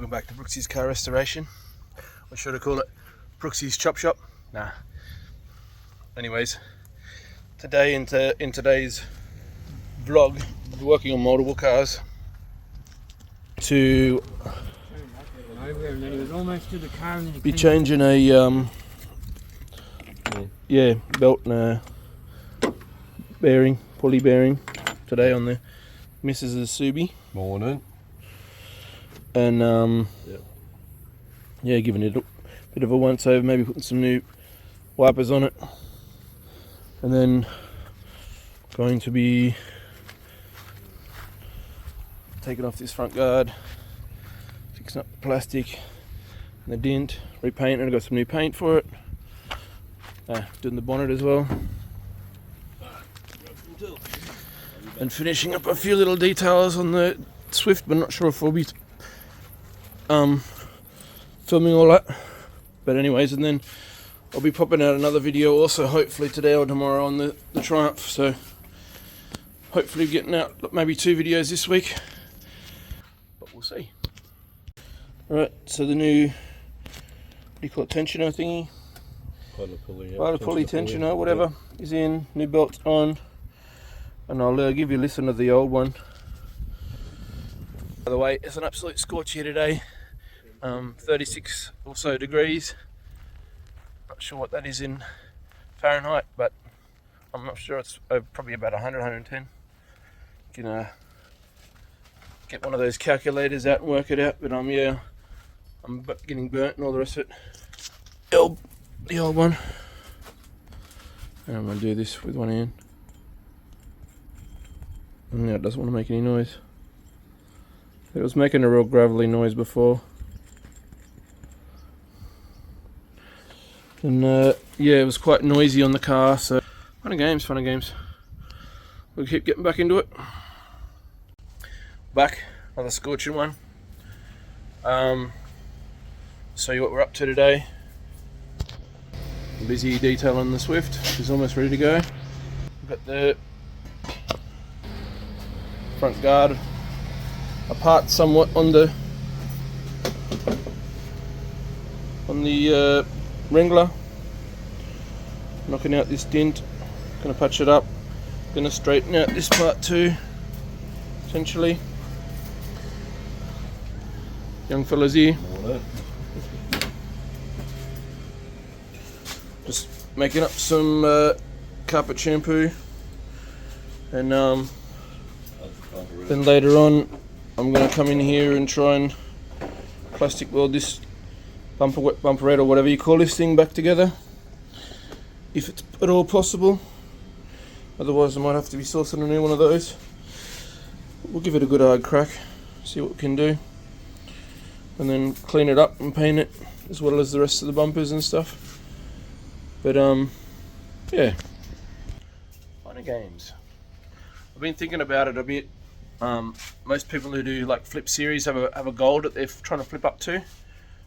Welcome back to Brooksy's Car Restoration. Or should I call it Brooksy's Chop Shop? Nah. Anyways, today in today's vlog, we're working on multiple cars to be changing a belt and a bearing, pulley bearing today on the Mrs. Subi. Morning. And giving it a bit of a once over, maybe putting some new wipers on it, and then going to be taking off this front guard, fixing up the plastic and the dent, repainting it. I got some new paint for it, doing the bonnet as well, and finishing up a few little details on the Swift, but not sure if we'll be filming all that. But anyways, and then I'll be popping out another video also, hopefully today or tomorrow, on the Triumph. So hopefully getting out maybe 2 videos this week, but we'll see. Right, so the new, what do you call it, tensioner thingy? Pilot pulley tensioner, whatever, is in, new belt's on, and I'll give you a listen of the old one. By the way, it's an absolute scorch here today. 36 or so degrees. Not sure what that is in Fahrenheit, but I'm not sure. It's probably about 100, 110. You can get one of those calculators out and work it out. But I'm getting burnt and all the rest of it. The old one. And I'm going to do this with one hand. And now it doesn't want to make any noise. It was making a real gravelly noise before. And it was quite noisy on the car, so fun of games. We'll keep getting back into it. Back, another scorching one. Show you what we're up to today. Busy detailing the Swift, which is almost ready to go. We've got the front guard apart somewhat on the Wrangler, knocking out this dent, gonna patch it up, gonna straighten out this part too, essentially. Young fellas here. Just making up some carpet shampoo, and then later on I'm gonna come in here and try and plastic weld this bumperette or whatever you call this thing back together, if it's at all possible. Otherwise I might have to be sourcing a new one of those. We'll give it a good hard crack, see what we can do, and then clean it up and paint it as well as the rest of the bumpers and stuff. But fun of games. I've been thinking about it a bit. Most people who do like flip series have a goal that they're trying to flip up to.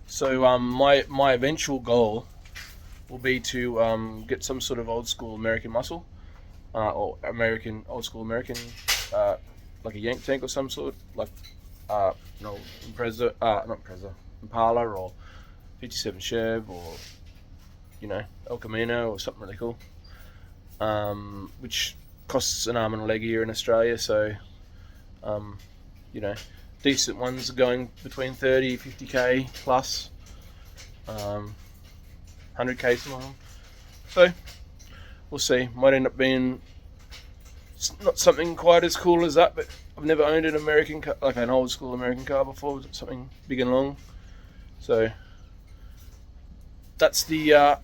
So my eventual goal will be to get some sort of old school American muscle, or old school American, like a Yank tank or some sort, like Impala or 57 Chev, or El Camino or something really cool, which costs an arm and a leg here in Australia. So decent ones are going between 30, 50k plus, 100k some of them. So we'll see. Might end up being not something quite as cool as that, but I've never owned an American car, like an old school American car before, something big and long. So that's the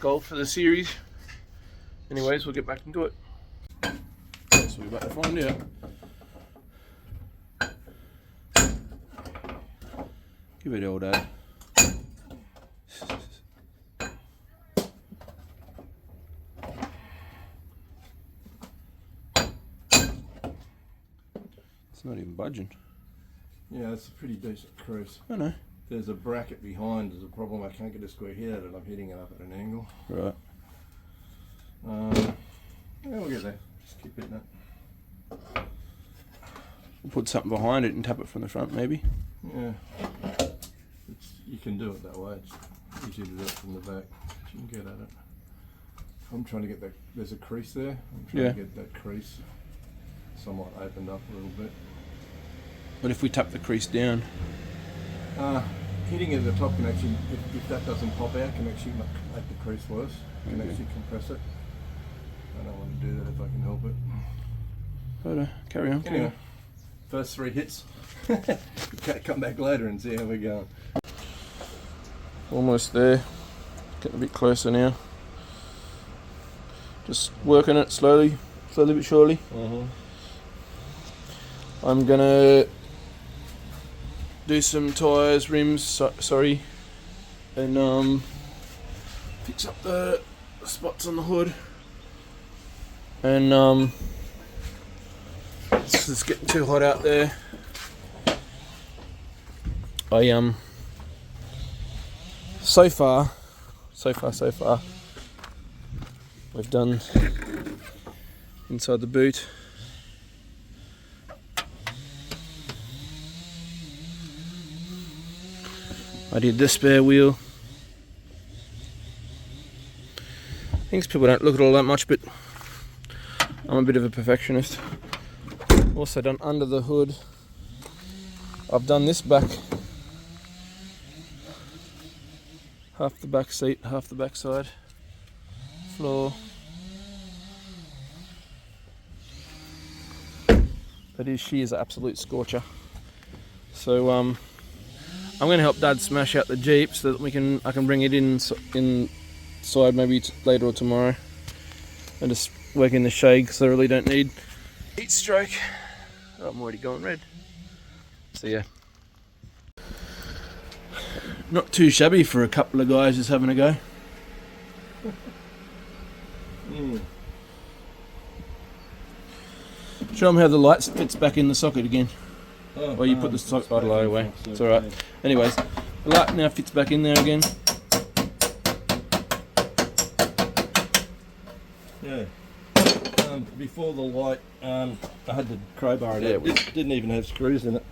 goal for the series. Anyways, we'll get back into it. So we're about to find out. Give it all day. It's not even budging. Yeah, it's a pretty decent crease. I know. There's a bracket behind. There's a problem. I can't get a square hit at it. I'm hitting it up at an angle. Right. We'll get there. Just keep hitting it. put something behind it and tap it from the front, maybe. Yeah. You can do it that way. It's easy to do it from the back. You can get at it. I'm trying to get that. There's a crease there. I'm trying to get that crease somewhat opened up a little bit. But if we tap the crease down, hitting it at the top can actually, if that doesn't pop out, can actually make the crease worse. Can actually compress it. I don't want to do that if I can help it. but carry on. Anyway, first 3 hits. Come back later and see how we're going. Almost there. Getting a bit closer now. Just working it slowly but surely. I'm gonna do some tyres, rims, and fix up the spots on the hood. And it's getting too hot out there. So far, we've done inside the boot. I did the spare wheel. Things people don't look at all that much, but I'm a bit of a perfectionist. Also done under the hood. I've done this back. Half the back seat, half the back side. Floor. She is an absolute scorcher. So I'm going to help Dad smash out the Jeep so that I can bring it inside maybe later or tomorrow, and just work in the shade because I really don't need heat stroke. Oh, I'm already going red. So yeah, not too shabby for a couple of guys just having a go. Show them how the light fits back in the socket again. Well, you put the socket right away. It's alright. Anyways, the light now fits back in there again. Yeah. Before the light, I had the crowbar in it. It didn't even have screws in it.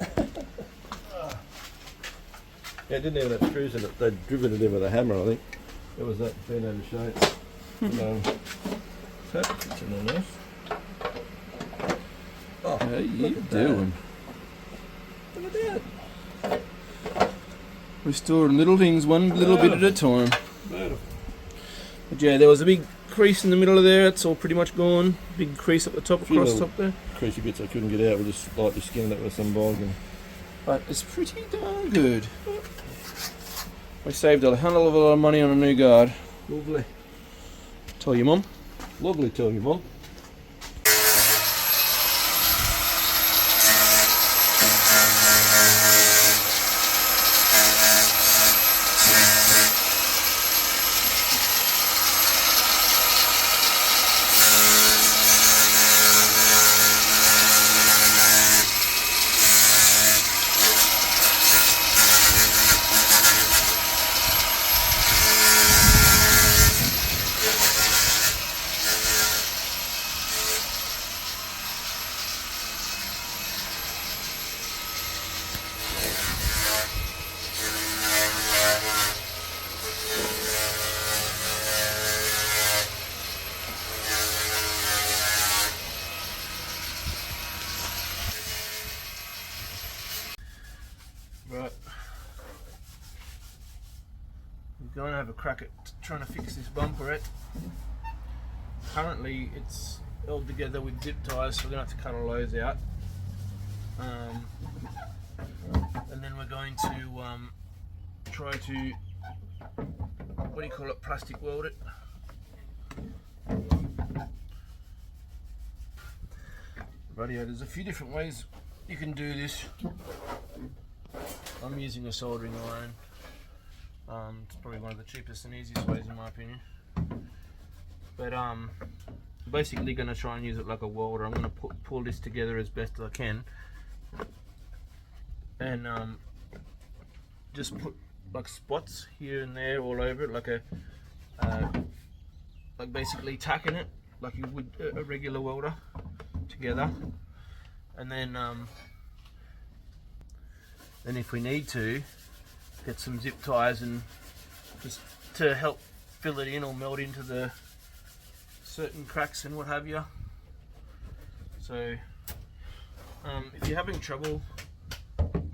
Yeah, it didn't even have screws in it. They'd driven it in with a hammer, I think. It was that bent out of shape. It's in there nice. Oh, how you doing? Look at that. Restoring little things one little bit at a time. Beautiful. But yeah, there was a big crease in the middle of there. It's all pretty much gone. Big crease up the top, across the top there. Creasy bits I couldn't get out. We just lightly skinned it with some bog. But it's pretty darn good. We saved a hell of a lot of money on a new guard. Lovely. Tell your mum. Lovely, tell you, Mum. Right. We're going to have a crack at trying to fix this bumper. Currently it's held together with zip ties, so we're going to have to cut all those out. And then we're going to try to, what do you call it, plastic weld it. Radio, there's a few different ways you can do this. I'm using a soldering iron. It's probably one of the cheapest and easiest ways in my opinion. But basically going to try and use it like a welder. I'm going to pull this together as best as I can, and just put like spots here and there all over it, like like basically tacking it like you would a regular welder together, and then then if we need to, get some zip ties and just to help fill it in or melt into the certain cracks and what have you. So if you're having trouble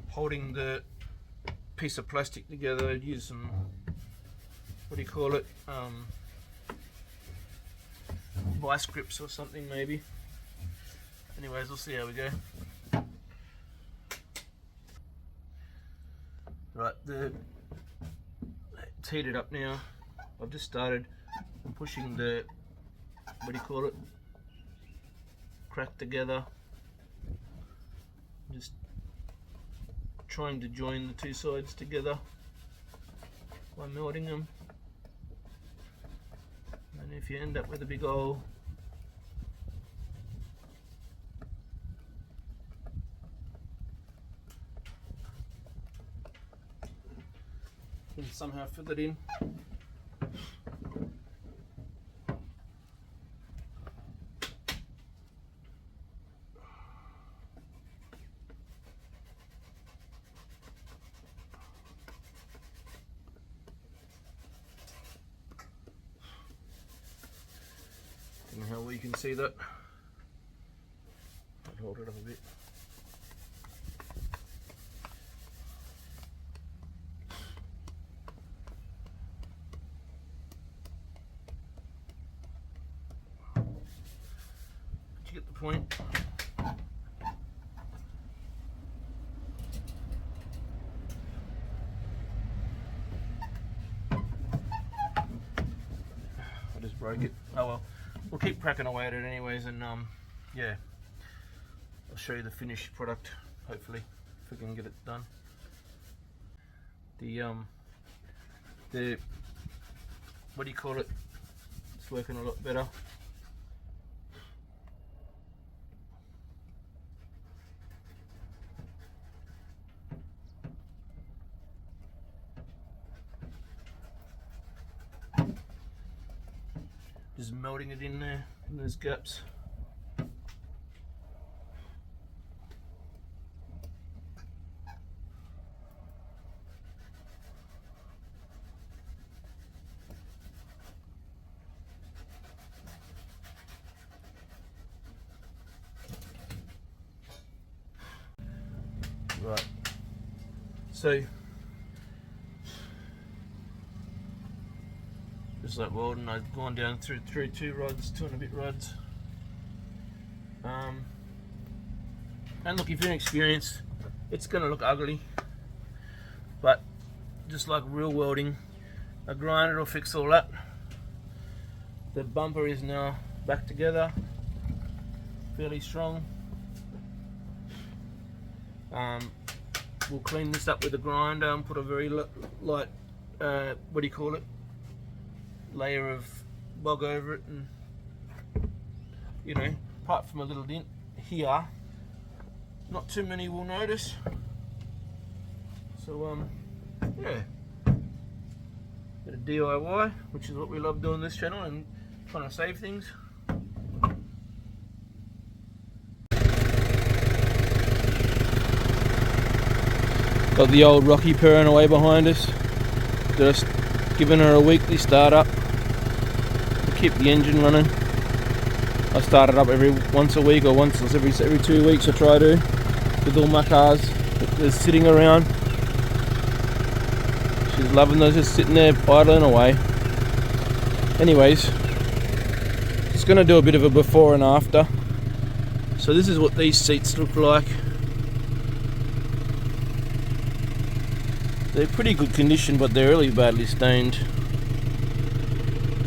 holding the piece of plastic together, use some, what do you call it, vice grips or something maybe. Anyways, we'll see how we go. Right, it's heated up now. I've just started pushing the, what do you call it, crack together. Just trying to join the two sides together by melting them. And if you end up with a big old you can somehow fill it in. And how well you can see that. I'll hold it up a bit. Did you get the point? I just broke it. Oh well. We'll keep cracking away at it anyways, and yeah, I'll show you the finished product, hopefully, if we can get it done. The what do you call it? It's working a lot better. Just melting it in there, in those gaps. Right, so just like welding, I've gone down through 2 rods, 2 and a bit rods. And look, if you're inexperienced, it's going to look ugly, but just like real welding, a grinder will fix all that. The bumper is now back together, fairly strong. We'll clean this up with a grinder and put a very light, what do you call it, layer of bog over it, and you know, apart from a little dent here, not too many will notice. So yeah, bit of DIY, which is what we love doing this channel and trying to save things. Got the old Rocky purring away behind us, just giving her a weekly start up to keep the engine running. I start it up once a week, or once every 2 weeks I try to, with all my cars that are sitting around. She's loving those, just sitting there idling away. Anyways, just going to do a bit of a before and after. So this is what these seats look like. They're pretty good condition, but they're really badly stained.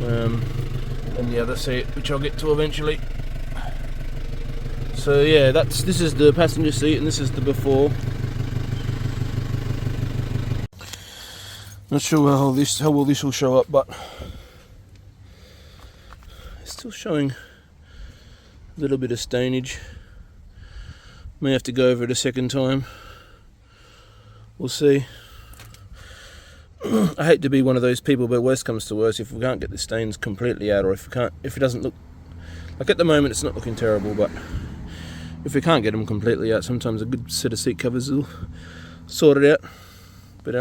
And the other seat, which I'll get to eventually. So yeah, this is the passenger seat and this is the before. Not sure how well this will show up, but it's still showing a little bit of stainage. May have to go over it a second time. We'll see. I hate to be one of those people, but worst comes to worst, if we can't get the stains completely out, or if it doesn't look like, at the moment it's not looking terrible, but if we can't get them completely out, sometimes a good set of seat covers will sorted out. But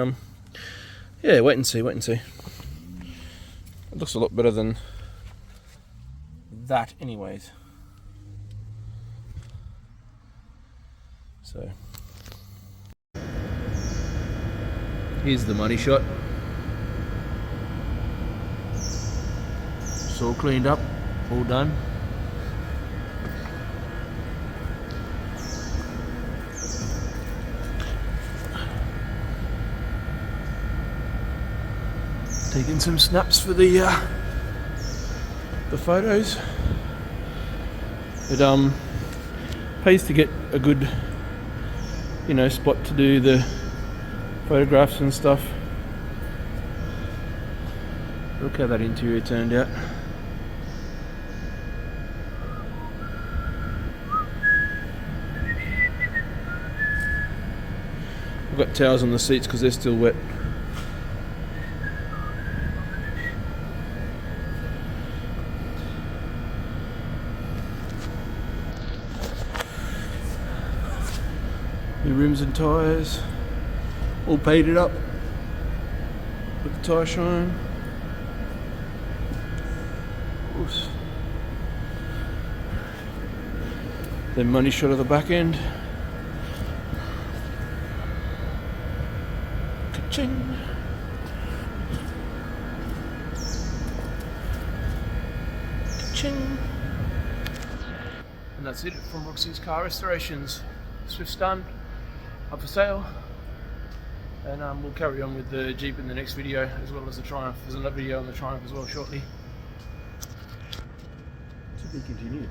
yeah, wait and see. It looks a lot better than that, anyways. So here's the money shot. It's all cleaned up, all done. Taking some snaps for the photos. It pays to get a good, you know, spot to do the photographs and stuff. Look how that interior turned out. I've got towels on the seats because they're still wet. New rims and tyres, all painted up with the tyre shine. Oops. Then money shot of the back end. Ka-ching. Ka-ching. And that's it from Roxy's Car Restorations. Swift's done. Up for sale, and we'll carry on with the Jeep in the next video, as well as the Triumph. There's another video on the Triumph as well shortly. To be continued.